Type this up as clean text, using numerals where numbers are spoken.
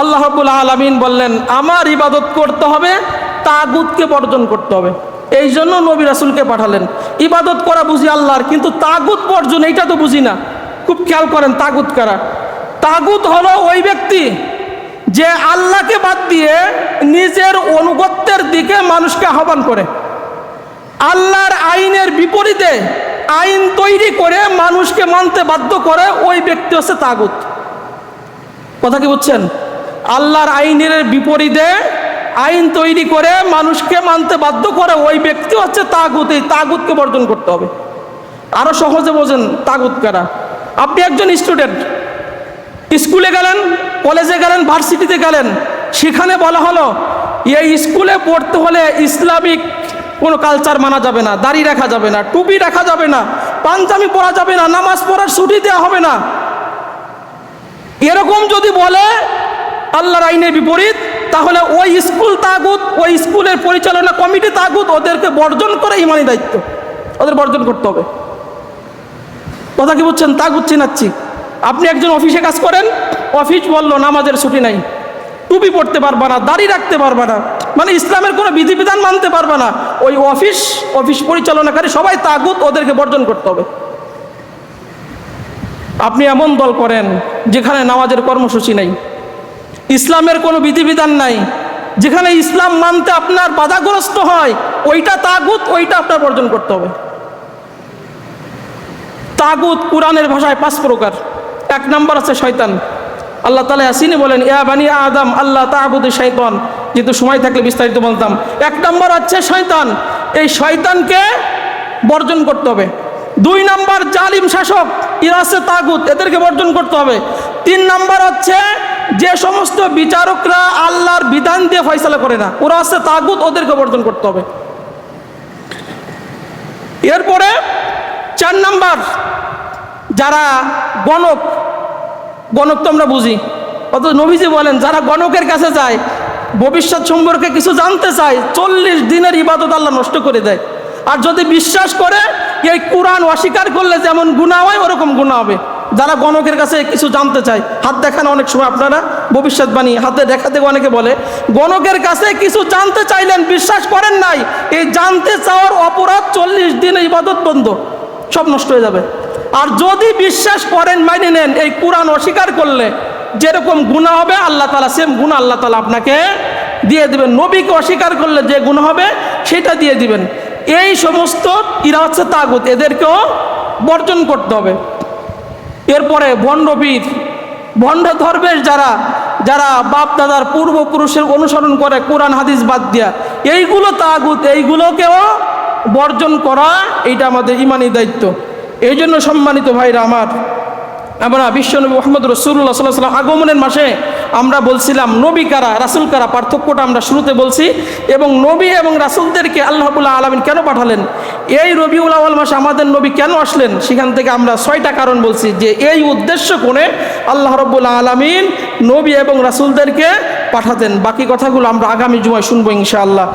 আল্লাহ রাব্বুল আলামিন বললেন আমার ইবাদত করতে হবে, তাগুতকে বর্জন করতে হবে। এই জন্য নবী রাসূলকে পাঠালেন। ইবাদত করা বুঝি আল্লাহর, কিন্তু তাগুত বর্জন এইটা তো বুঝি না। খুব খেয়াল করেন তাগুত কারা। তাগুত হলো ওই ব্যক্তি যে আল্লাহকে বাদ দিয়ে নিজের অনুগত্যের দিকে মানুষকে আহ্বান করে, আল্লাহর আইনের বিপরীতে আইন তৈরি করে মানুষকে মানতে বাধ্য করে, ওই ব্যক্তি হচ্ছে তাগুত। কথা কি বুঝছেন? আল্লাহর আইনের বিপরীতে আইন তৈরি করে মানুষকে মানতে বাধ্য করে, ওই ব্যক্তি হচ্ছে তাগুত। এই তাগুতকে বর্জন করতে হবে। আরো সহজে বোঝেন তাগুত কারা। আপনি একজন স্টুডেন্ট, স্কুলে গেলেন, কলেজে গেলেন, ভার্সিটিতে গেলেন, সেখানে বলা হলো এই স্কুলে পড়তে হলে ইসলামিক কোনো কালচার মানা যাবে না, দাড়ি রাখা যাবে না, টুপি রাখা যাবে না, পাঞ্জাবি পরা যাবে না, নামাজ পড়ার ছুটি দেওয়া হবে না। এরকম যদি বলে আল্লাহর আইনের বিপরীত, তাহলে ওই স্কুল তাগুত, ওই স্কুলের পরিচালনা কমিটি তাগুত। ওদেরকে বর্জন করে ইমানি দায়িত্ব, ওদের বর্জন করতে হবে। কথা কি বুঝছেন? তাগুত চিনাচ্ছি। আপনি একজন অফিসে কাজ করেন, অফিস বললো নামাজের ছুটি নাই, টুপি পড়তে পারবা না, দাড়ি রাখতে পারবা না, মানে ইসলামের কোনো বিধিবিধান মানতে পারবা না। ওই অফিস পরিচালনাকারী সবাই তাগুত, ওদেরকে বর্জন করতে হবে। আপনি এমন দল করেন যেখানে নামাজের কর্মসূচি নাই, ইসলামের কোনো বিধিবিধান নাই, যেখানে ইসলাম মানতে আপনার বাধাগ্রস্ত হয়, ওইটা তাগুত, ওইটা আপনার বর্জন করতে হবে। তাগুত কোরআনের ভাষায় 5 প্রকার। 1 নম্বর আছে শয়তান। আল্লাহ তাআলা ইয়াসিনে বলেন ইয়া বানি আদম আল্লাহ তা'বুদু শাইতান। যেহেতু সময় থাকলে বিস্তারিত বলতাম। 1 নম্বর হচ্ছে শয়তান, এই শয়তানকে বর্জন করতে হবে। 2 নম্বর জালিম শাসক, এরা হচ্ছে তাগুত, এদেরকে বর্জন করতে হবে। 3 নম্বর হচ্ছে যে সমস্ত বিচারকরা আল্লাহর বিধান দিয়ে ফয়সালা করে না, ওরা হচ্ছে তাগুত, ওদেরকে বর্জন করতে হবে। এরপরে 4 নম্বর যারা গণক তো আমরা বুঝি, অথচ নবীজি বলেন যারা গণকের কাছে যায়, ভবিষ্যৎ সম্পর্কে কিছু জানতে চায়, 40 দিনের ইবাদত আল্লাহ নষ্ট করে দেয়। আর যদি বিশ্বাস করে এই কোরআন অস্বীকার করলে যেমন গুনাহ হয় ওরকম গুনাহ হবে। যারা গণকের কাছে কিছু জানতে চায়, হাত দেখান, অনেক সময় আপনারা ভবিষ্যৎবাণী হাতে দেখাতে অনেকে বলে, গণকের কাছে কিছু জানতে চাইলেন, বিশ্বাস করেন নাই, এই জানতে চাওয়ার অপরাধ 40 দিনে ইবাদত বন্ধ, সব নষ্ট হয়ে যাবে। আর যদি বিশ্বাস করেন, মাইনে নেন, এই কোরআন অস্বীকার করলে যেরকম গুনাহ হবে আল্লাহ তাআলা সেম গুনাহ আল্লাহ তাআলা আপনাকে দিয়ে দিবেন। নবীকে অস্বীকার করলে যে গুনাহ হবে সেটা দিয়ে দিবেন। এই সমস্ত এরা হচ্ছে তাগুত, এদেরকেও বর্জন করতে হবে। এরপরে ভণ্ডপীর, ভণ্ড ধর্মের যারা বাপ দাদার পূর্বপুরুষের অনুসরণ করে কোরআন হাদিস বাদ দিয়া, এইগুলো তাগুত, এইগুলোকেও বর্জন করা এইটা আমাদের ইমানি দায়িত্ব। এই জন্য সম্মানিত ভাইরা আমার, আমরা বিশ্বনবী মুহাম্মদ রাসূলুল্লাহ সাল্লাল্লাহু আলাইহি ওয়াসাল্লাম আগমনের মাসে আমরা বলছিলাম নবী কারা রাসূল কারা, পার্থক্যটা আমরা শুরুতে বলছি। এবং নবী এবং রাসূলদেরকে আল্লাহ রাব্বুল আলামিন কেন পাঠালেন, এই রবিউল আউয়াল মাসে আমাদের নবী কেন আসলেন, সেখান থেকে আমরা 6টা কারণ বলছি যে এই উদ্দেশ্য করে আল্লাহ রাব্বুল আলামিন নবী এবং রাসূলদেরকে পাঠাতেন। বাকি কথাগুলো আমরা আগামী জুমায় শুনবো ইনশাআল্লাহ।